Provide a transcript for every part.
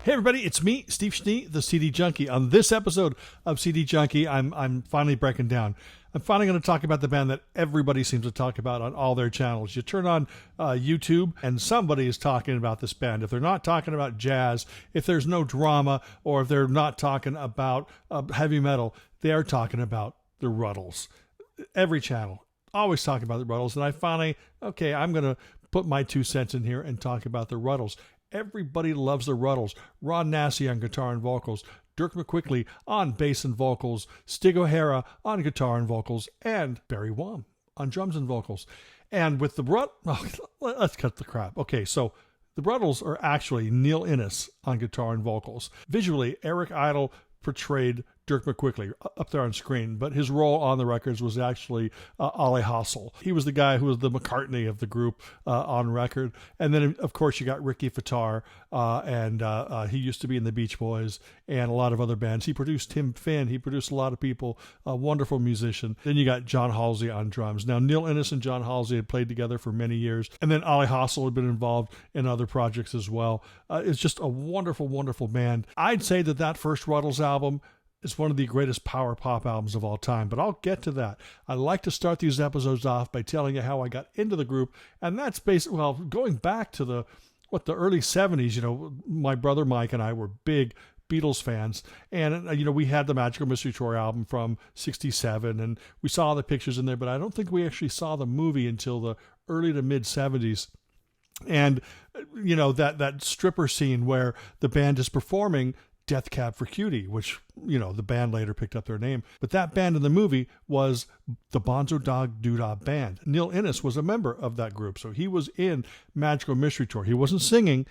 Hey everybody, it's me, Steve Schnee, the CD Junkie. On this episode of CD Junkie, I'm finally breaking down. I'm finally going to talk about the band that everybody seems to talk about on all their channels. You turn on YouTube and somebody is talking about this band. If they're not talking about jazz, if there's no drama, or if they're not talking about heavy metal, they are talking about the Rutles. Every channel, always talking about the Rutles. And I finally, I'm going to put my 2 cents in here and talk about the Rutles. Everybody loves the Rutles. Ron Nassy on guitar and vocals, Dirk McQuickley on bass and vocals, Stig O'Hara on guitar and vocals, and Barry Wham on drums and vocals. And with the let's cut the crap. Okay, so the Rutles are actually Neil Ennis on guitar and vocals. Visually, Eric Idle portrayed Dirk McQuickley up there on screen, but his role on the records was actually Ollie Hossel. He was the guy who was the McCartney of the group on record. And then, of course, you got Ricky Fataar, and he used to be in the Beach Boys and a lot of other bands. He produced Tim Finn. He produced a lot of people, a wonderful musician. Then you got John Halsey on drums. Now, Neil Ennis and John Halsey had played together for many years, and then Ollie Hossel had been involved in other projects as well. It's just a wonderful, wonderful band. I'd say that first Rutles album is one of the greatest power pop albums of all time, but I'll get to that. I like to start these episodes off by telling you how I got into the group, and that's basically, going back to the early 70s. My brother Mike and I were big Beatles fans, and we had the Magical Mystery Tour album from '67, and we saw the pictures in there, but I don't think we actually saw the movie until the early to mid 70s. And that stripper scene where the band is performing Death Cab for Cutie, which, the band later picked up their name. But that band in the movie was the Bonzo Dog Doodah Band. Neil Ennis was a member of that group, so he was in Magical Mystery Tour. He wasn't singing,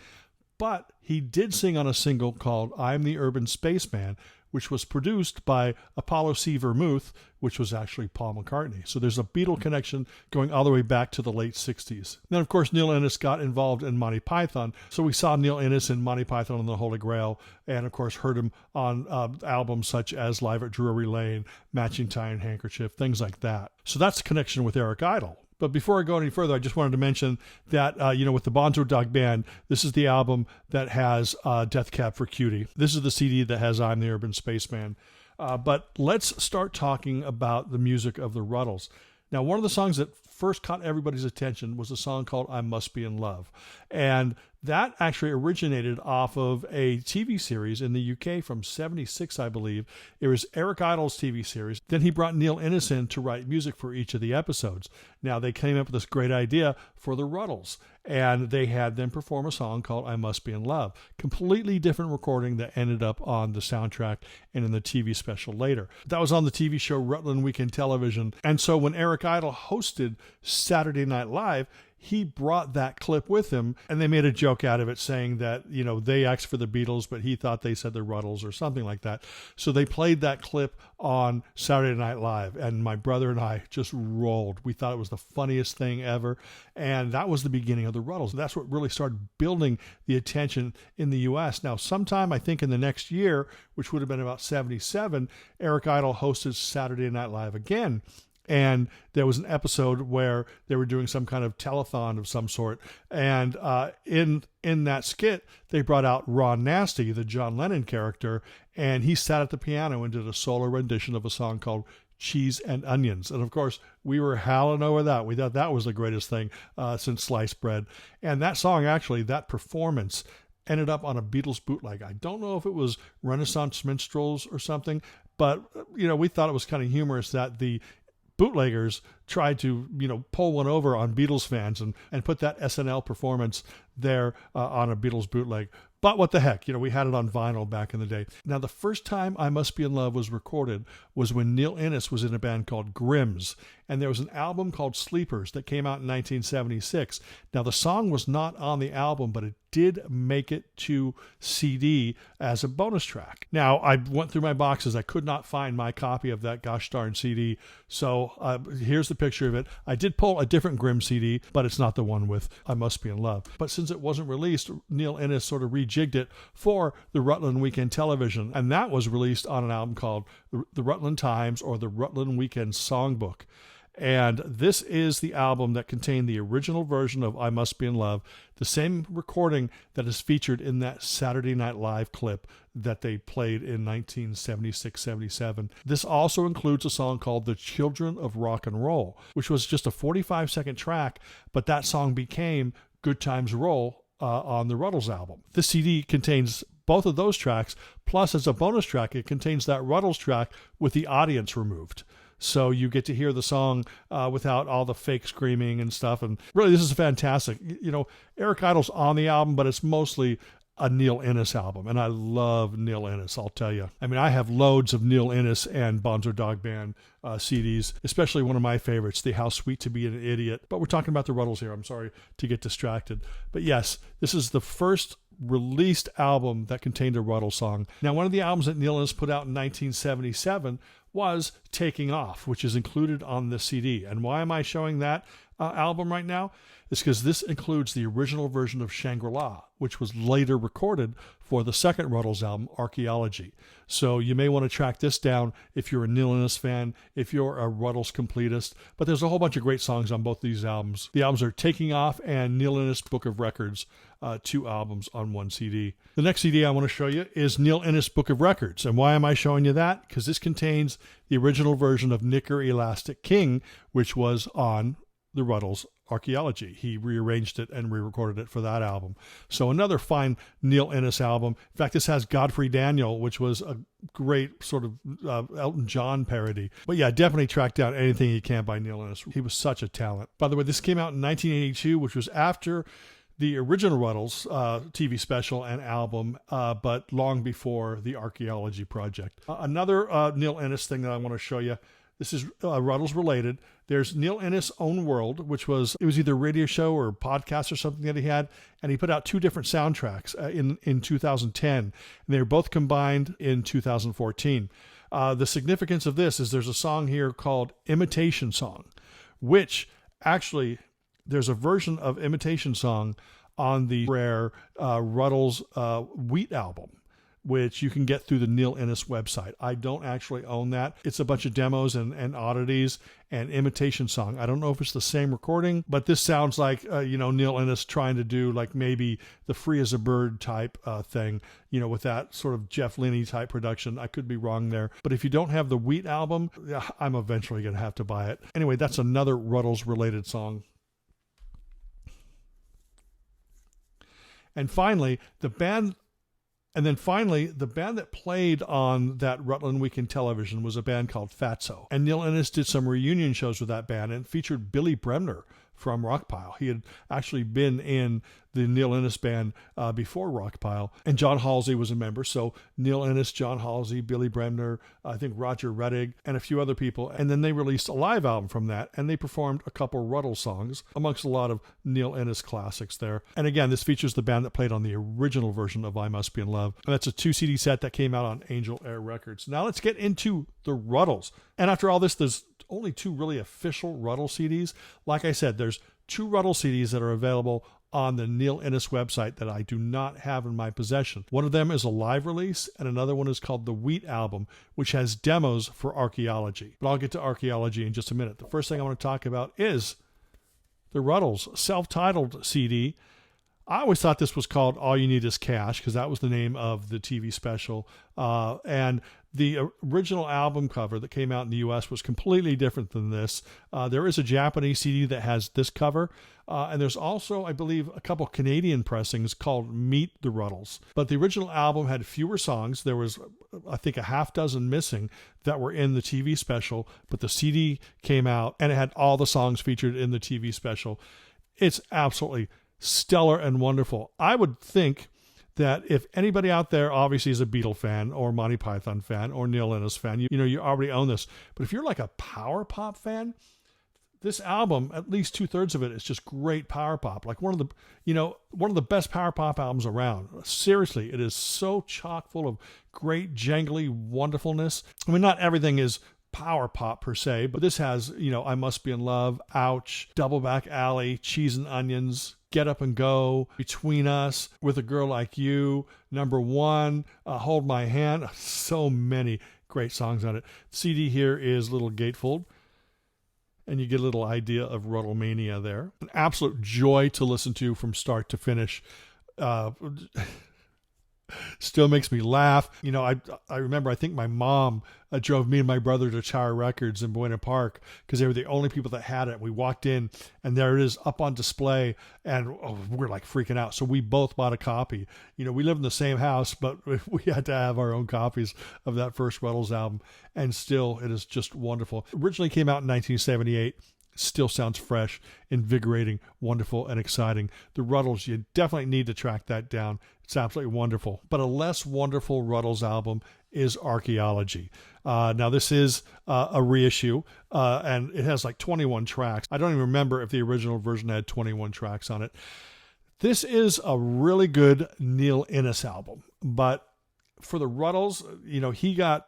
but he did sing on a single called I'm the Urban Spaceman, which was produced by Apollo C. Vermouth, which was actually Paul McCartney. So there's a Beatle connection going all the way back to the late 60s. Then, of course, Neil Ennis got involved in Monty Python. So we saw Neil Ennis in Monty Python and the Holy Grail, and, of course, heard him on albums such as Live at Drury Lane, Matching Tie and Handkerchief, things like that. So that's the connection with Eric Idle. But before I go any further, I just wanted to mention that, with the Bonzo Dog Band, this is the album that has Death Cab for Cutie. This is the CD that has I'm the Urban Spaceman. But let's start talking about the music of the Rutles. Now, one of the songs that first caught everybody's attention was a song called I Must Be in Love. And that actually originated off of a TV series in the UK from '76, I believe. It was Eric Idle's TV series. Then he brought Neil Ennis in to write music for each of the episodes. Now, they came up with this great idea for the Rutles, and they had them perform a song called I Must Be in Love. Completely different recording that ended up on the soundtrack and in the TV special later. That was on the TV show Rutland Weekend Television. And so when Eric Idle hosted Saturday Night Live, he brought that clip with him, and they made a joke out of it saying that, they asked for the Beatles, but he thought they said the Rutles or something like that. So they played that clip on Saturday Night Live, and my brother and I just rolled. We thought it was the funniest thing ever, and that was the beginning of the Rutles. That's what really started building the attention in the U.S. Now, sometime, I think in the next year, which would have been about '77, Eric Idle hosted Saturday Night Live again. And there was an episode where they were doing some kind of telethon of some sort. And in that skit, they brought out Ron Nasty, the John Lennon character, and he sat at the piano and did a solo rendition of a song called Cheese and Onions. And, of course, we were howling over that. We thought that was the greatest thing since sliced bread. And that song, actually, that performance ended up on a Beatles bootleg. I don't know if it was Renaissance Minstrels or something, but, we thought it was kind of humorous that the bootleggers tried to, pull one over on Beatles fans and put that SNL performance there on a Beatles bootleg. But what the heck, we had it on vinyl back in the day. Now, the first time I Must Be in Love was recorded was when Neil Ennis was in a band called Grimm's, and there was an album called Sleepers that came out in 1976. Now, the song was not on the album, but it did make it to CD as a bonus track. Now, I went through my boxes. I could not find my copy of that gosh darn CD, so here's the picture of it. I did pull a different Grimm CD, but it's not the one with I Must Be in Love. But since it wasn't released, Neil Ennis sort of rejigged it for the Rutland Weekend Television, and that was released on an album called The Rutland Times or the Rutland Weekend Songbook. And this is the album that contained the original version of I Must Be in Love, the same recording that is featured in that Saturday Night Live clip that they played in 1976-77. This also includes a song called The Children of Rock and Roll, which was just a 45-second track, but that song became Good Times Roll on the Rutles album. This CD contains both of those tracks, plus as a bonus track, it contains that Rutles track with the audience removed. So you get to hear the song without all the fake screaming and stuff. And really, this is fantastic. You know, Eric Idle's on the album, but it's mostly a Neil Ennis album. And I love Neil Ennis, I'll tell you. I mean, I have loads of Neil Ennis and Bonzo Dog Band CDs, especially one of my favorites, the How Sweet to Be an Idiot. But we're talking about the Rutles here. I'm sorry to get distracted. But yes, this is the first released album that contained a Rutles song. Now, one of the albums that Neil Ennis put out in 1977 was Taking Off, which is included on the CD. And why am I showing that album right now? It's because this includes the original version of Shangri-La, which was later recorded for the second Rutles album, Archaeology. So you may want to track this down if you're a Neil Ennis fan, if you're a Rutles completist. But there's a whole bunch of great songs on both of these albums. The albums are Taking Off and Neil Ennis Book of Records, 2 albums on one CD. The next CD I want to show you is Neil Ennis Book of Records. And why am I showing you that? Because this contains the original version of Knicker Elastic King, which was on the Rutles Archaeology. He rearranged it and re-recorded it for that album. So another fine Neil Ennis album. In fact, this has Godfrey Daniel, which was a great sort of Elton John parody. But yeah, definitely track down anything you can by Neil Ennis. He was such a talent. By the way, this came out in 1982, which was after the original Rutles TV special and album, but long before the Archaeology project. Another Neil Ennis thing that I want to show you. This is Rutles related. There's Neil Ennis' Own World, which was either a radio show or a podcast or something that he had, and he put out 2 different soundtracks in 2010, and they were both combined in 2014. The significance of this is there's a song here called Imitation Song, which actually there's a version of Imitation Song on the rare Rutles Wheat album, which you can get through the Neil Ennis website. I don't actually own that. It's a bunch of demos and oddities and Imitation Song. I don't know if it's the same recording, but this sounds like, Neil Ennis trying to do like maybe the Free as a Bird type thing, with that sort of Jeff Linney type production. I could be wrong there. But if you don't have the Wheat album, I'm eventually going to have to buy it. Anyway, that's another Rutles related song. And finally, the band that played on that Rutland Weekend Television was a band called Fatso. And Neil Ennis did some reunion shows with that band and featured Billy Bremner from Rockpile. He had actually been in the Neil Ennis band before Rockpile. And John Halsey was a member. So Neil Ennis, John Halsey, Billy Bremner, I think Roger Reddig, and a few other people. And then they released a live album from that. And they performed a couple Rutles songs amongst a lot of Neil Ennis classics there. And again, this features the band that played on the original version of I Must Be in Love. And that's a 2 CD set that came out on Angel Air Records. Now let's get into the Rutles. And after all this, there's only 2 really official Rutles CDs. Like I said, there's 2 Rutles CDs that are available on the Neil Ennis website that I do not have in my possession. One of them is a live release, and another one is called the Wheat album, which has demos for Archaeology. But I'll get to Archaeology in just a minute. The first thing I want to talk about is the Rutles self-titled CD. I always thought this was called All You Need Is Cash, because that was the name of the TV special. And the original album cover that came out in the U.S. was completely different than this. There is a Japanese CD that has this cover. And there's also, I believe, a couple Canadian pressings called Meet the Rutles. But the original album had fewer songs. There was, I think, a half dozen missing that were in the TV special. But the CD came out, and it had all the songs featured in the TV special. It's absolutely stellar and wonderful. I would think that if anybody out there obviously is a Beatles fan or Monty Python fan or Neil Ennis fan, you already own this. But if you're like a power pop fan, this album, at least 2/3 of it is just great power pop. Like one of the best power pop albums around. Seriously, it is so chock full of great jangly wonderfulness. I mean, not everything is power pop per se, but this has, I Must Be in Love, Ouch, Double Back Alley, Cheese and Onions, Get Up and Go, Between Us, With a Girl Like You, Number One, Hold My Hand. So many great songs on it. The CD here is Little Gatefold. and you get a little idea of Rutlemania there. An absolute joy to listen to from start to finish. Still makes me laugh. You know, I remember, I think my mom drove me and my brother to Tower Records in Buena Park because they were the only people that had it. We walked in and there it is up on display, and we're like freaking out. So we both bought a copy. You know, we live in the same house, but we had to have our own copies of that first Rutles album. And still, it is just wonderful. Originally came out in 1978. Still sounds fresh, invigorating, wonderful, and exciting. The Rutles, you definitely need to track that down. It's absolutely wonderful. But a less wonderful Rutles album is Archaeology. Now, this is a reissue, and it has like 21 tracks. I don't even remember if the original version had 21 tracks on it. This is a really good Neil Ennis album. But for the Rutles, you know, he got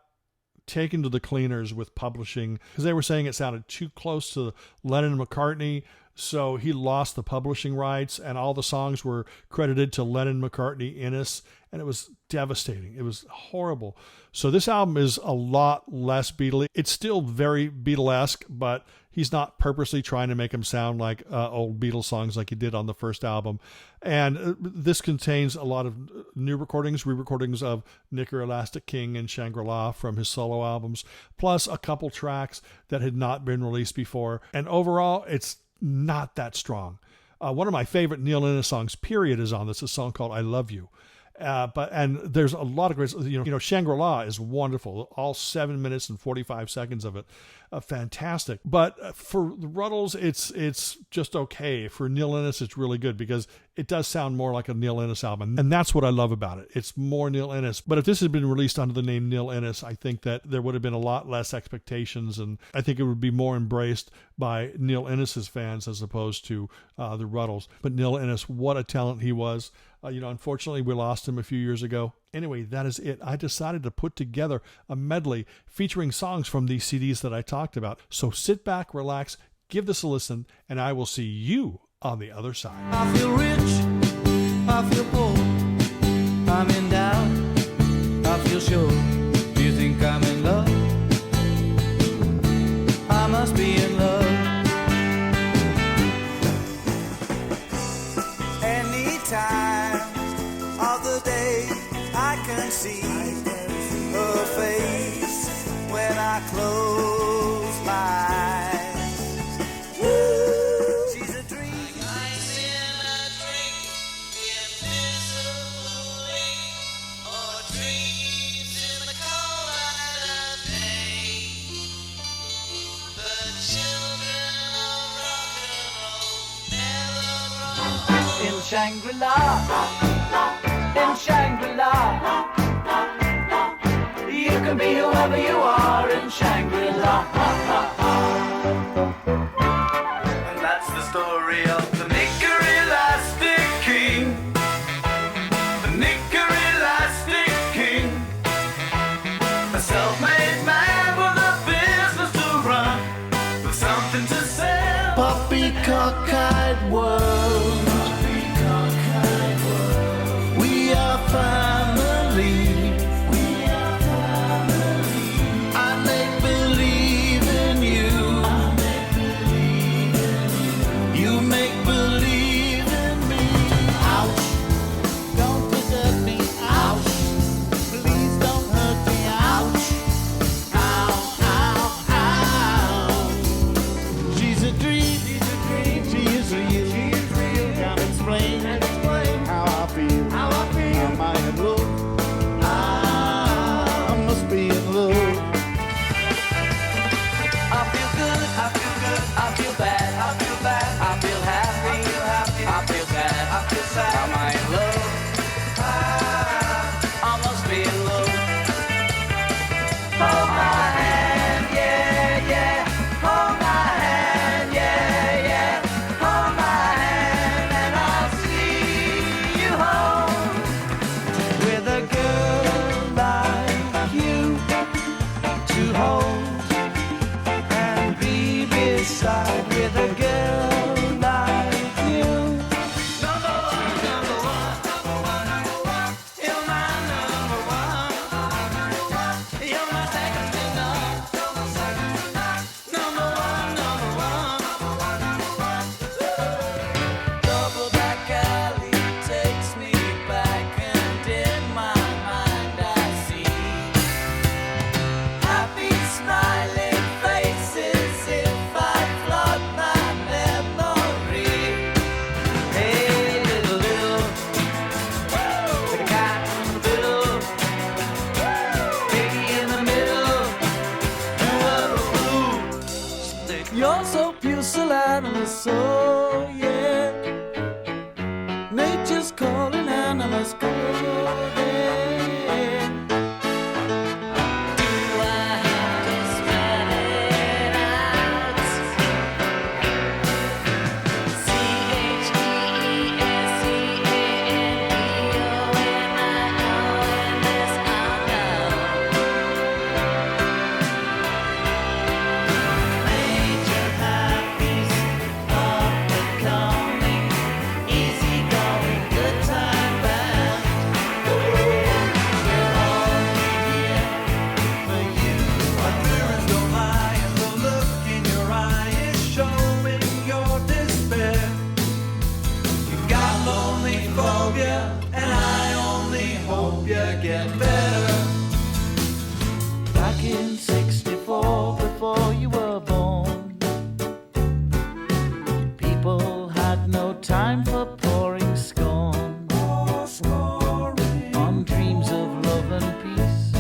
taken to the cleaners with publishing because they were saying it sounded too close to Lennon and McCartney, so he lost the publishing rights, and all the songs were credited to Lennon, McCartney, Ennis, and it was devastating. It was horrible. So this album is a lot less Beatle-y. It's still very Beatlesque, but he's not purposely trying to make them sound like old Beatles songs like he did on the first album. And this contains a lot of new recordings, re-recordings of Knicker, Elastic King, and Shangri-La from his solo albums, plus a couple tracks that had not been released before. And overall, it's not that strong. One of my favorite Neil Innes songs, period, is on this, a song called I Love You. And there's a lot of great, you know, Shangri-La is wonderful. All 7 minutes and 45 seconds of it. Fantastic. But for the Rutles, it's just okay. For Neil Innes, it's really good because it does sound more like a Neil Innes album. And that's what I love about it. It's more Neil Innes. But if this had been released under the name Neil Innes, I think that there would have been a lot less expectations. And I think it would be more embraced by Neil Innes' fans as opposed to the Rutles. But Neil Innes, what a talent he was. You know, unfortunately, we lost him a few years ago. Anyway, that is it. I decided to put together a medley featuring songs from these CDs that I talked about. So sit back, relax, give this a listen, and I will see you on the other side. I feel rich, I feel poor, I'm in doubt, I feel sure. Do you think I'm in love? I must be in love. Anytime of the day I can see her face when I close my eyes. Woo! She's a dream. I'm in a dream, invisibly, or dreams in the cold light of day. The children of rock and roll never grow old. In Shangri-La, in Shangri-La, you can be whoever you are in Shangri-La. And that's the story of the Hickory Elastic King. The Hickory Elastic King. A self-made man with a business to run, with something to sell. Puppy cockeyed world. We are family. We are family. I make believe in you. I make believe in you. You make believe in me. Ouch! Don't desert me. Ouch! Please don't hurt me. Ouch! Ow! Ow! Ow! She's a dream. She's a dream. She is real. She is real. Can't explain. How I feel. How I feel. Am I in love? I must be in love. I feel good. I feel good. I feel bad. I feel bad. I feel happy. I feel happy. I feel sad. I feel sad. Am I in love? I must be in love. Hold my hand, yeah, yeah. Hold my hand, yeah, yeah. Hold my hand and I'll see you home with a girl like you to hold and be beside with a girl like you. Number one, number one, number one, number one. You're my number one. You're my second to none. Number one, number one. whistle out of the soul, yeah. Nature's calling and I must go there. Do I have to spell it out? C-H-E-E-S-E-A-N-D-O-N-I-O-N-S out loud. Major happies, up and coming, easy going, good time bound. We'll all be here for you. My feelings don't lie, and the look in your eye is showing your despair. You got lonely phobia, and I only hope you get better. Back in '64, before you were born, people had no time for pouring scorn on dreams of love and peace.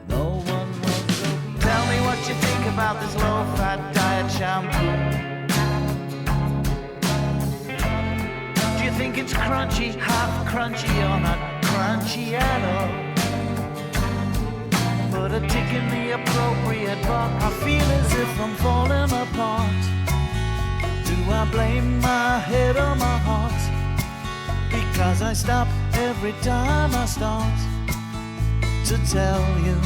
No one was so weak. Tell me what you think about this low-fat diet shampoo. Do you think it's crunchy, half crunchy, or not crunchy at all? Put a tick in the appropriate box. I feel as if I'm falling apart. Do I blame my head or my heart? Because I stop every time I start to tell you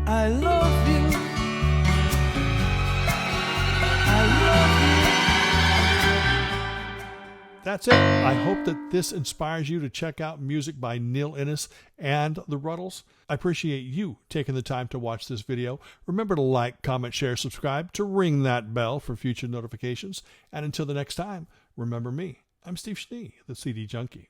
I love you. I love you. That's it. I hope that this inspires you to check out music by Neil Ennis and the Rutles. I appreciate you taking the time to watch this video. Remember to like, comment, share, subscribe, to ring that bell for future notifications. And until the next time, remember me. I'm Steve Schnee, the CD Junkie.